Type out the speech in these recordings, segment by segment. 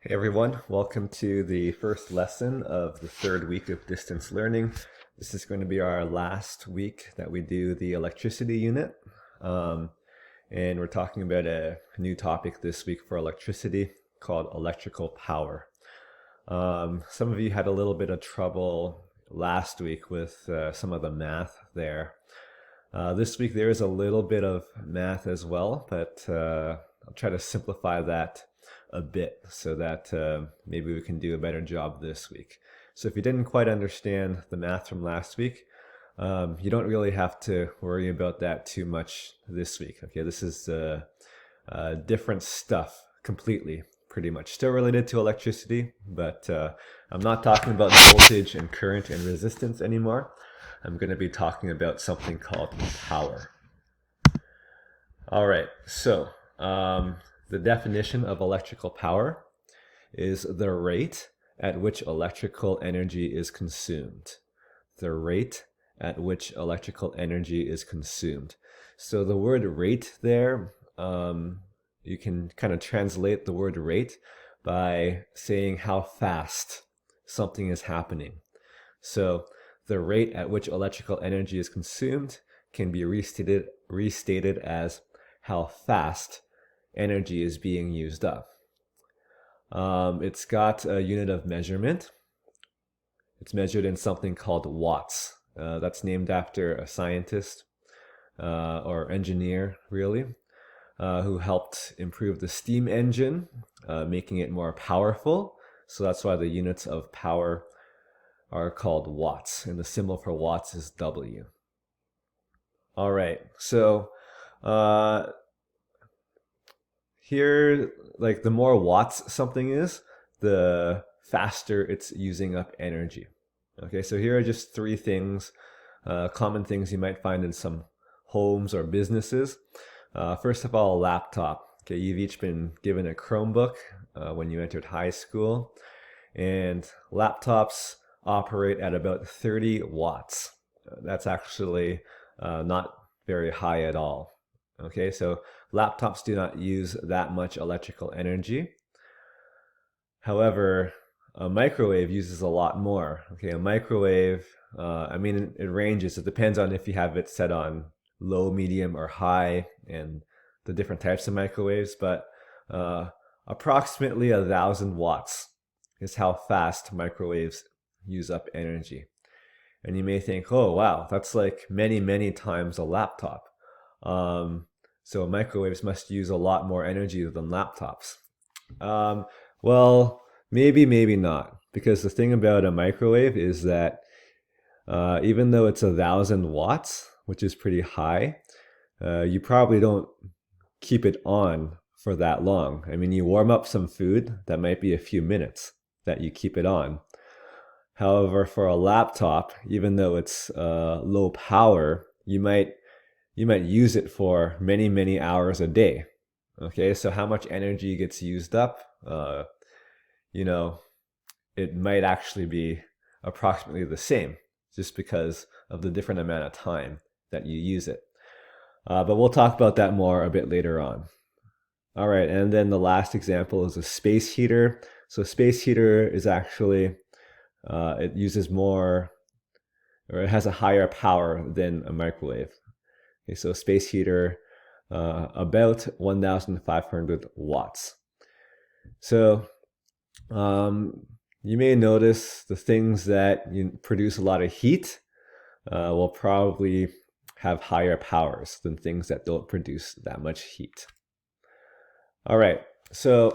Hey everyone, welcome to the first lesson of the third week of distance learning. This is going to be our last week that we do the electricity unit. Um, and we're talking about a new topic this week for electricity called electrical power. Some of you had a little bit of trouble last week with some of the math there. This week there is a little bit of math as well, but I'll try to simplify that a bit so that maybe we can do a better job this week. So if you didn't quite understand the math from last week, you don't really have to worry about that too much this week. Okay, this is different stuff completely, pretty much. Still related to electricity, but I'm not talking about voltage and current and resistance anymore. I'm going to be talking about something called power. All right, so the definition of electrical power is the rate at which electrical energy is consumed. The rate at which electrical energy is consumed. So the word rate there, you can kind of translate the word rate by saying how fast something is happening. So the rate at which electrical energy is consumed can be restated as how fast energy is being used up. It's got a unit of measurement. It's measured in something called watts. That's named after a scientist or engineer, really, who helped improve the steam engine, making it more powerful. So that's why the units of power are called watts, and the symbol for watts is W. All right, so here, like the more watts something is, the faster it's using up energy. Okay, so here are just three things, common things you might find in some homes or businesses. First of all, a laptop. Okay, you've each been given a Chromebook when you entered high school, and laptops operate at about 30 watts. That's actually not very high at all. Okay, so laptops do not use that much electrical energy. However, a microwave uses a lot more. Okay, a microwave, it ranges. It depends on if you have it set on low, medium, or high, and the different types of microwaves, but approximately 1,000 watts is how fast microwaves use up energy. And you may think, oh, wow, that's like many, many times a laptop. So microwaves must use a lot more energy than laptops. Well, maybe not. Because the thing about a microwave is that even though it's 1,000 watts, which is pretty high, you probably don't keep it on for that long. I mean, you warm up some food, that might be a few minutes that you keep it on. However, for a laptop, even though it's low power, you might use it for many, many hours a day. Okay, so how much energy gets used up? You know, it might actually be approximately the same, just because of the different amount of time that you use it. But we'll talk about that more a bit later on. All right, and then the last example is a space heater. So a space heater is actually, it uses more, or it has a higher power than a microwave. Okay, so a space heater, about 1,500 watts. So you may notice the things that produce a lot of heat will probably have higher powers than things that don't produce that much heat. All right, so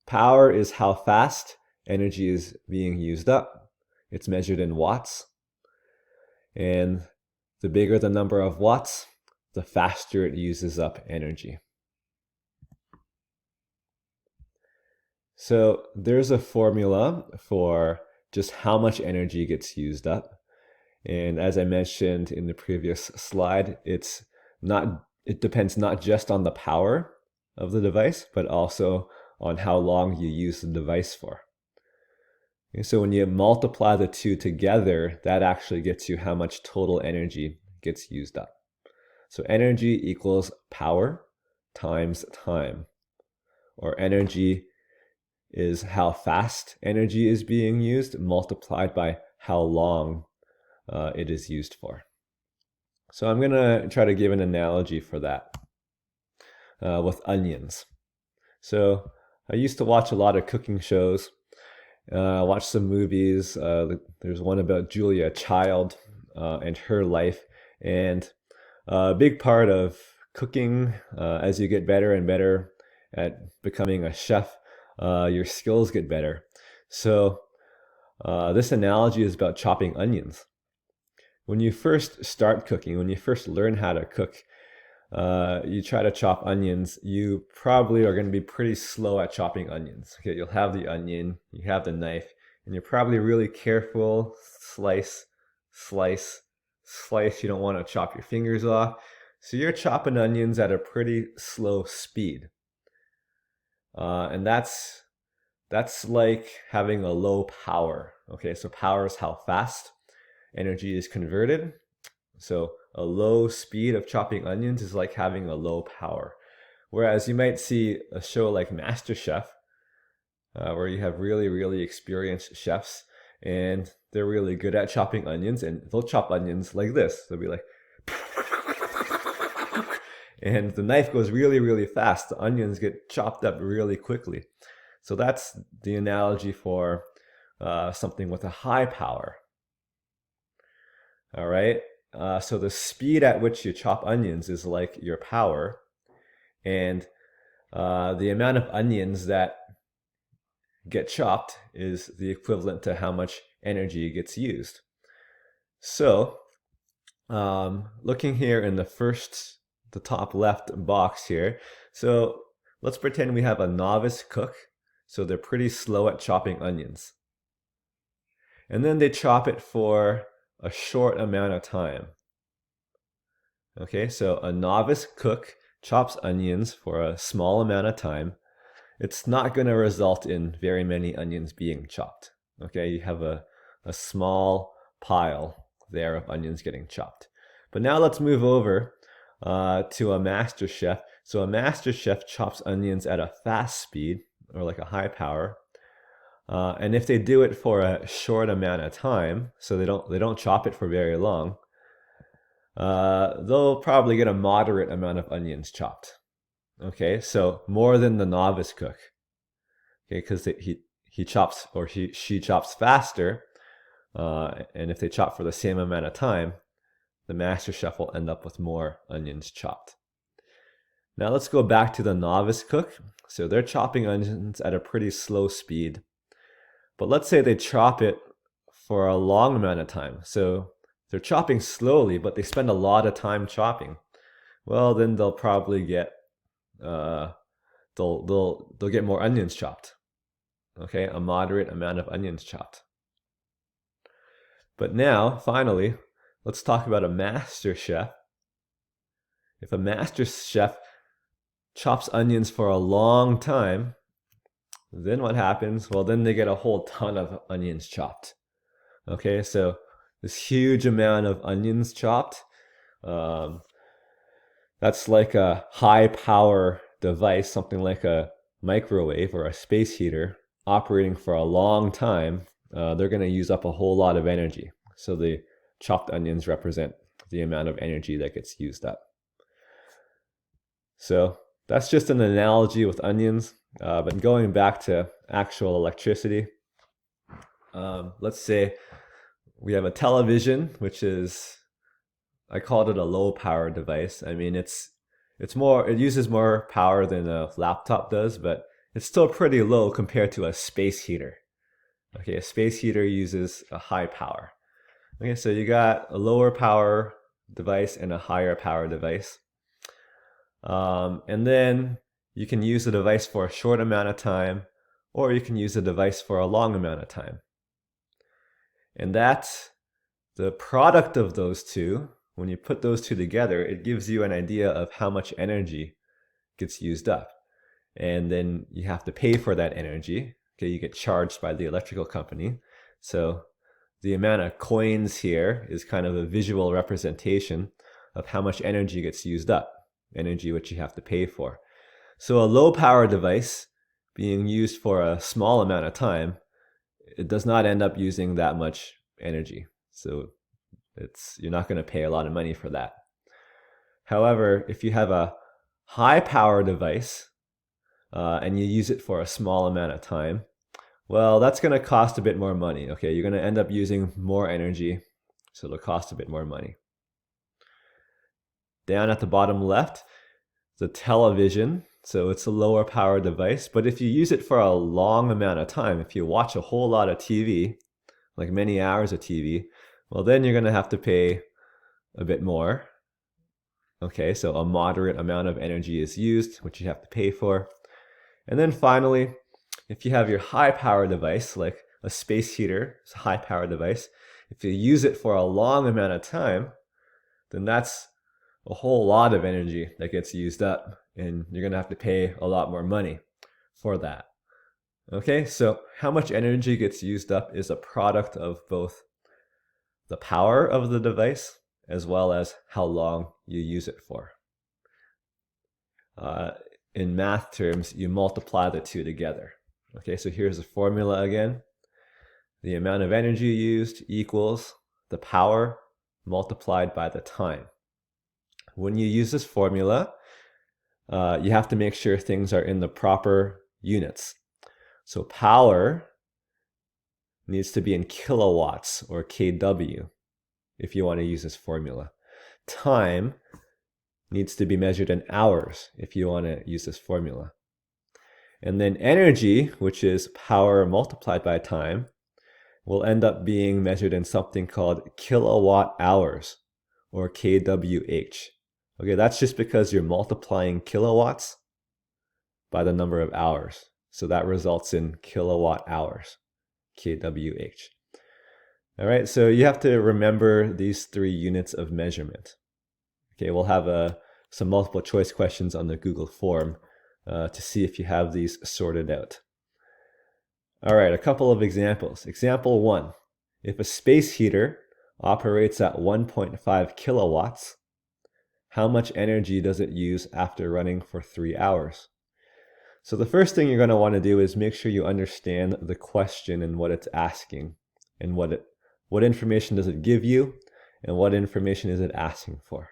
power is how fast energy is being used up. It's measured in watts. And the bigger the number of watts, the faster it uses up energy. So there's a formula for just how much energy gets used up. And as I mentioned in the previous slide, it depends not just on the power of the device, but also on how long you use the device for. Okay, so when you multiply the two together, that actually gets you how much total energy gets used up. So energy equals power times time, or energy is how fast energy is being used multiplied by how long it is used for. So I'm going to try to give an analogy for that with onions. So I used to watch a lot of cooking shows, watch some movies. There's one about Julia Child and her life. And a big part of cooking, as you get better and better at becoming a chef, your skills get better. So this analogy is about chopping onions. When you first start cooking, when you first learn how to cook, you try to chop onions, you probably are going to be pretty slow at chopping onions. Okay, you'll have the onion, you have the knife, and you're probably really careful. Slice, slice, slice. You don't want to chop your fingers off. So you're chopping onions at a pretty slow speed. And that's like having a low power. Okay, so power is how fast energy is converted. So a low speed of chopping onions is like having a low power. Whereas you might see a show like MasterChef, where you have really, really experienced chefs, and they're really good at chopping onions, and they'll chop onions like this. They'll be like, and the knife goes really, really fast. The onions get chopped up really quickly. So that's the analogy for something with a high power. All right. So the speed at which you chop onions is like your power, and the amount of onions that get chopped is the equivalent to how much energy gets used. So looking here in the top left box here, so let's pretend we have a novice cook. So they're pretty slow at chopping onions. And then they chop it for a short amount of time. Okay, so a novice cook chops onions for a small amount of time. It's not going to result in very many onions being chopped. Okay, you have a small pile there of onions getting chopped. But now let's move over to a master chef. So a master chef chops onions at a fast speed, or like a high power. And if they do it for a short amount of time, so they don't chop it for very long, they'll probably get a moderate amount of onions chopped. Okay, so more than the novice cook. Okay, because he chops, or she chops faster, and if they chop for the same amount of time, the master chef will end up with more onions chopped. Now let's go back to the novice cook. So they're chopping onions at a pretty slow speed. But let's say they chop it for a long amount of time. So they're chopping slowly, but they spend a lot of time chopping. Well, then they'll probably get they'll get more onions chopped. Okay, a moderate amount of onions chopped. But now, finally, let's talk about a master chef. If a master chef chops onions for a long time, then what happens? Well, then they get a whole ton of onions chopped. Okay, so this huge amount of onions chopped, that's like a high power device, something like a microwave or a space heater, operating for a long time. They're going to use up a whole lot of energy. So the chopped onions represent the amount of energy that gets used up. So that's just an analogy with onions. But going back to actual electricity, let's say we have a television, which is, I called it a low power device. I mean, it uses more power than a laptop does, but it's still pretty low compared to a space heater. Okay, a space heater uses a high power. Okay, so you got a lower power device and a higher power device. And then you can use the device for a short amount of time, or you can use the device for a long amount of time. And that's the product of those two. When you put those two together, it gives you an idea of how much energy gets used up. And then you have to pay for that energy. Okay, you get charged by the electrical company. So the amount of coins here is kind of a visual representation of how much energy gets used up, energy which you have to pay for. So a low power device being used for a small amount of time, it does not end up using that much energy. So you're not going to pay a lot of money for that. However, if you have a high power device and you use it for a small amount of time, well, that's going to cost a bit more money. Okay, you're going to end up using more energy, so it'll cost a bit more money. Down at the bottom left, the television. So it's a lower power device, but if you use it for a long amount of time, if you watch a whole lot of TV, like many hours of TV, well, then you're going to have to pay a bit more. Okay, so a moderate amount of energy is used, which you have to pay for. And then finally, if you have your high power device, like a space heater, it's a high power device, if you use it for a long amount of time, then that's a whole lot of energy that gets used up, and you're going to have to pay a lot more money for that. Okay, so how much energy gets used up is a product of both the power of the device as well as how long you use it for. In math terms, you multiply the two together. Okay, so here's the formula again. The amount of energy used equals the power multiplied by the time. When you use this formula, you have to make sure things are in the proper units. So power needs to be in kilowatts or kW if you want to use this formula. Time needs to be measured in hours if you want to use this formula. And then energy, which is power multiplied by time, will end up being measured in something called kilowatt hours or kWh. Okay, that's just because you're multiplying kilowatts by the number of hours. So that results in kilowatt hours, kWh. All right, so you have to remember these 3 units of measurement. Okay, we'll have some multiple choice questions on the Google form to see if you have these sorted out. All right, a couple of examples. Example 1, if a space heater operates at 1.5 kilowatts, how much energy does it use after running for 3 hours? So the first thing you're going to want to do is make sure you understand the question and what it's asking, and what information does it give you, and what information is it asking for.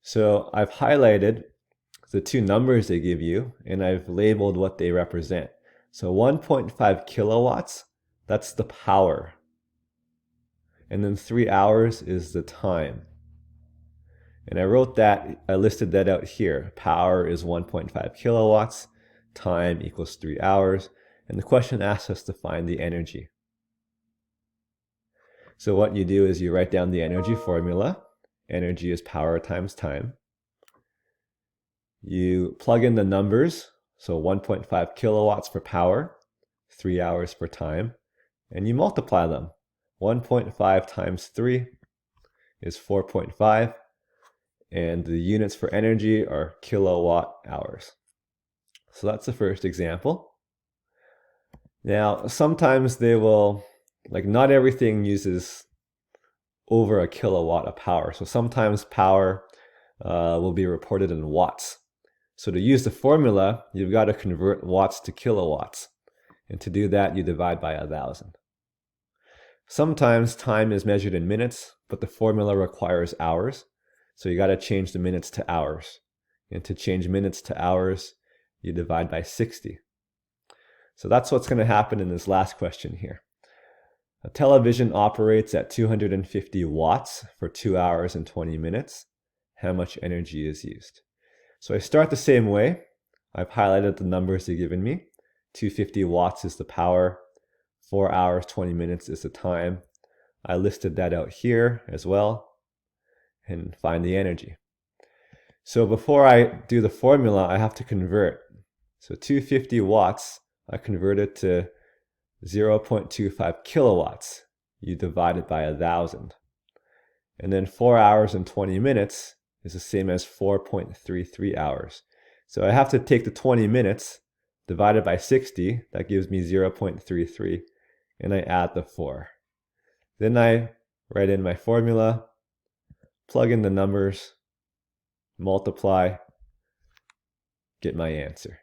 So I've highlighted the 2 numbers they give you, and I've labeled what they represent. So 1.5 kilowatts, that's the power. And then 3 hours is the time. And I listed that out here. Power is 1.5 kilowatts, time equals 3 hours, and the question asks us to find the energy. So what you do is you write down the energy formula. Energy is power times time. You plug in the numbers, so 1.5 kilowatts for power, 3 hours for time, and you multiply them. 1.5 times 3 is 4.5, and the units for energy are kilowatt hours. So that's the first example. Now, sometimes they will, not everything uses over a kilowatt of power. So sometimes power will be reported in watts. So to use the formula, you've got to convert watts to kilowatts. And to do that, you divide by 1,000. Sometimes time is measured in minutes, but the formula requires hours. So you got to change the minutes to hours. And to change minutes to hours, you divide by 60. So that's what's going to happen in this last question here. A television operates at 250 watts for 2 hours and 20 minutes. How much energy is used? So I start the same way. I've highlighted the numbers they've given me. 250 watts is the power. 4 hours, 20 minutes is the time. I listed that out here as well. And find the energy. So before I do the formula, I have to convert. So 250 watts, I convert it to 0.25 kilowatts. You divide it by 1,000. And then 4 hours and 20 minutes is the same as 4.33 hours. So I have to take the 20 minutes divided by 60, that gives me 0.33, and I add the 4. Then I write in my formula, plug in the numbers, multiply, get my answer.